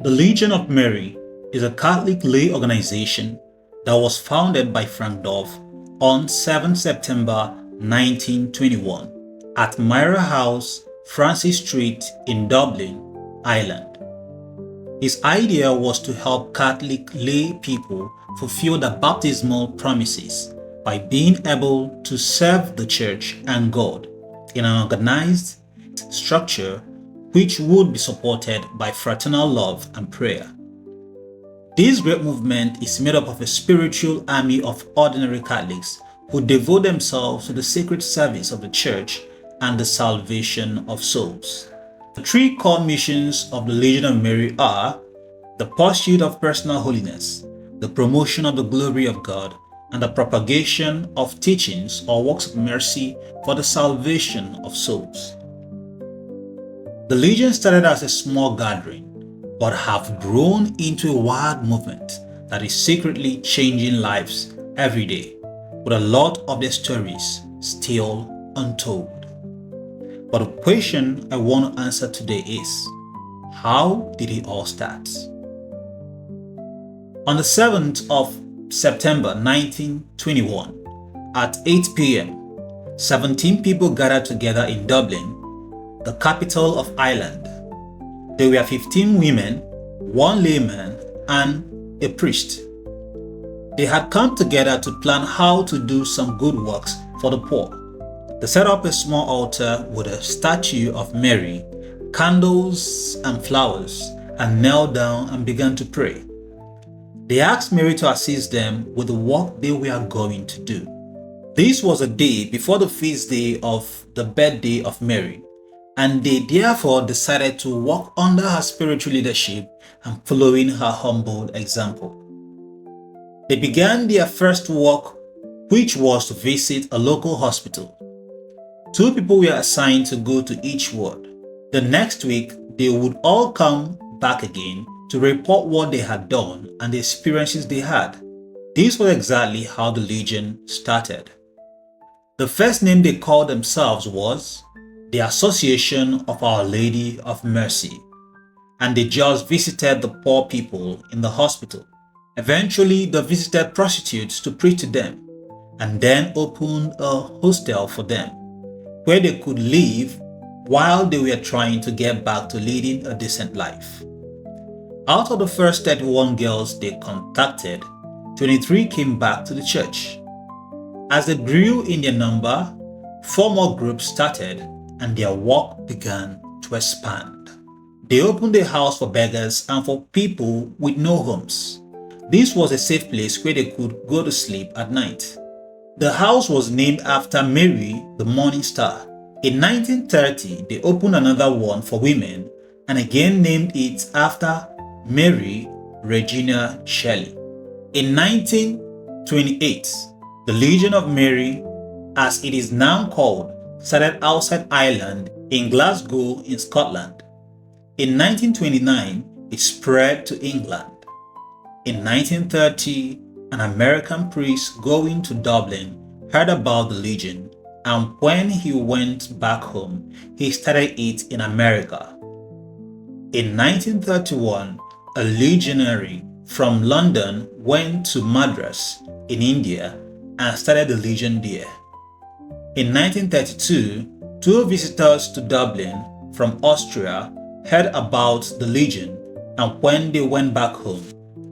The Legion of Mary is a Catholic lay organization that was founded by Frank Dove on 7 September 1921 at Myra House, Francis Street in Dublin, Ireland. His idea was to help Catholic lay people fulfill their baptismal promises by being able to serve the Church and God in an organized structure which would be supported by fraternal love and prayer. This great movement is made up of a spiritual army of ordinary Catholics who devote themselves to the sacred service of the Church and the salvation of souls. The three core missions of the Legion of Mary are the pursuit of personal holiness, the promotion of the glory of God, and the propagation of teachings or works of mercy for the salvation of souls. The Legion started as a small gathering, but have grown into a wild movement that is secretly changing lives every day, with a lot of their stories still untold. But the question I want to answer today is, how did it all start? On the 7th of September 1921, at 8 p.m., 17 people gathered together in Dublin, the capital of Ireland. There were 15 women, 1 layman, and a priest. They had come together to plan how to do some good works for the poor. They set up a small altar with a statue of Mary, candles and flowers, and knelt down and began to pray. They asked Mary to assist them with the work they were going to do. This was a day before the feast day of the birthday of Mary, and they therefore decided to walk under her spiritual leadership and following her humble example. They began their first work, which was to visit a local hospital. 2 people were assigned to go to each ward. The next week, they would all come back again to report what they had done and the experiences they had. This was exactly how the Legion started. The first name they called themselves was the Association of Our Lady of Mercy, and they just visited the poor people in the hospital. Eventually, they visited prostitutes to preach to them, and then opened a hostel for them, where they could live while they were trying to get back to leading a decent life. Out of the first 31 girls they contacted, 23 came back to the church. As they grew in their number, 4 more groups started, and their work began to expand. They opened a house for beggars and for people with no homes. This was a safe place where they could go to sleep at night. The house was named after Mary, the morning star. In 1930, they opened another one for women and again named it after Mary Regina Shelley. In 1928, the Legion of Mary, as it is now called, started outside Ireland in Glasgow in Scotland. In 1929, it spread to England. In 1930, an American priest going to Dublin heard about the Legion, and when he went back home, he started it in America. In 1931, a legionary from London went to Madras in India and started the Legion there. In 1932, 2 visitors to Dublin from Austria heard about the Legion, and when they went back home,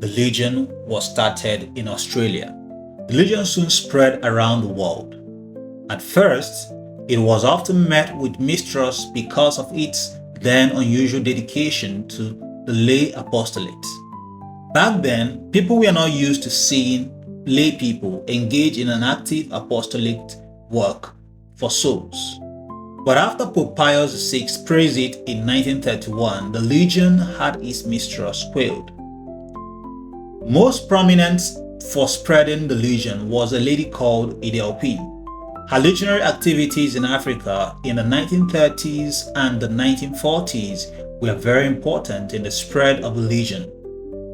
the Legion was started in Australia. The Legion soon spread around the world. At first, it was often met with mistrust because of its then unusual dedication to the lay apostolate. Back then, people were not used to seeing lay people engage in an active apostolic work for souls. But after Pope Pius VI praised it in 1931, the Legion had its mistrust quelled. Most prominent for spreading the Legion was a lady called Idelpine. Her legionary activities in Africa in the 1930s and the 1940s were very important in the spread of the Legion.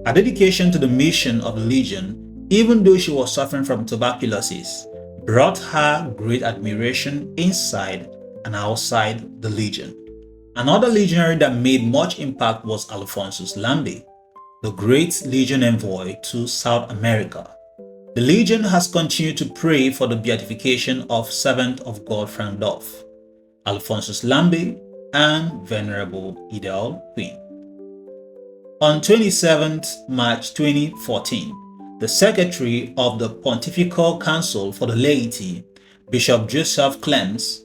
Her dedication to the mission of the Legion, even though she was suffering from tuberculosis, brought her great admiration inside and outside the Legion. Another legionary that made much impact was Alphonsus Lambie. the Great Legion Envoy to South America. The Legion has continued to pray for the beatification of Servant of God Frank Duff, Alphonsus Lambe, and Venerable Ideal Queen. On 27th March 2014, the Secretary of the Pontifical Council for the Laity, Bishop Joseph Clems,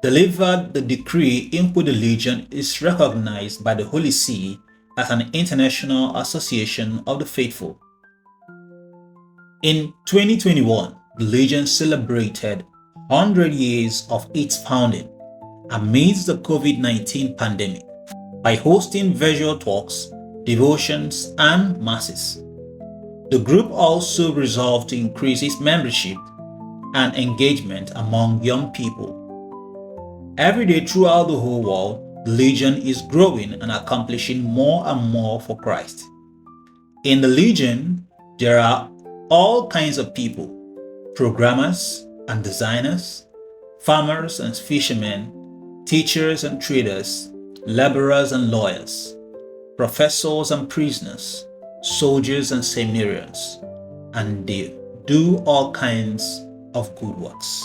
delivered the decree in which the Legion is recognized by the Holy See as an international association of the faithful. In 2021, the Legion celebrated 100 years of its founding amidst the COVID-19 pandemic by hosting virtual talks, devotions, and masses. The group also resolved to increase its membership and engagement among young people. Every day throughout the whole world, the Legion is growing and accomplishing more and more for Christ. In the Legion, there are all kinds of people: programmers and designers, farmers and fishermen, teachers and traders, laborers and lawyers, professors and prisoners, soldiers and seminarians, and they do all kinds of good works.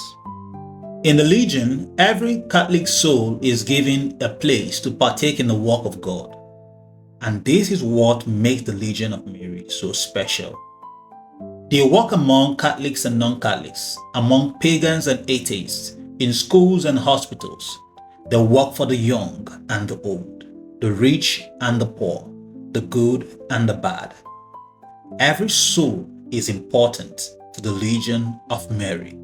In the Legion, every Catholic soul is given a place to partake in the work of God. And this is what makes the Legion of Mary so special. They work among Catholics and non-Catholics, among pagans and atheists, in schools and hospitals. They work for the young and the old, the rich and the poor, the good and the bad. Every soul is important to the Legion of Mary.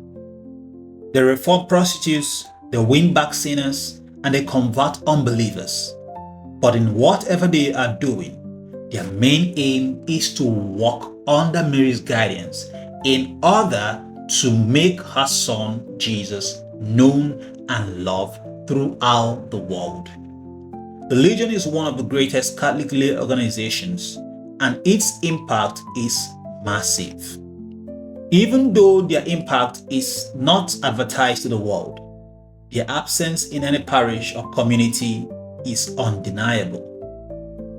They reform prostitutes, they win back sinners, and they convert unbelievers. But in whatever they are doing, their main aim is to walk under Mary's guidance in order to make her Son Jesus known and loved throughout the world. The Legion is one of the greatest Catholic lay organizations, and its impact is massive. Even though their impact is not advertised to the world, their absence in any parish or community is undeniable.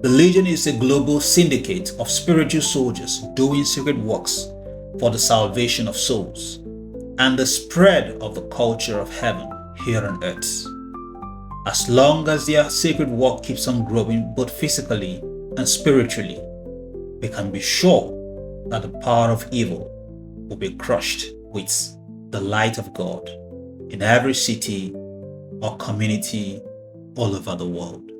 The Legion is a global syndicate of spiritual soldiers doing sacred works for the salvation of souls and the spread of the culture of heaven here on earth. As long as their sacred work keeps on growing both physically and spiritually, we can be sure that the power of evil will be crushed with the light of God in every city or community all over the world.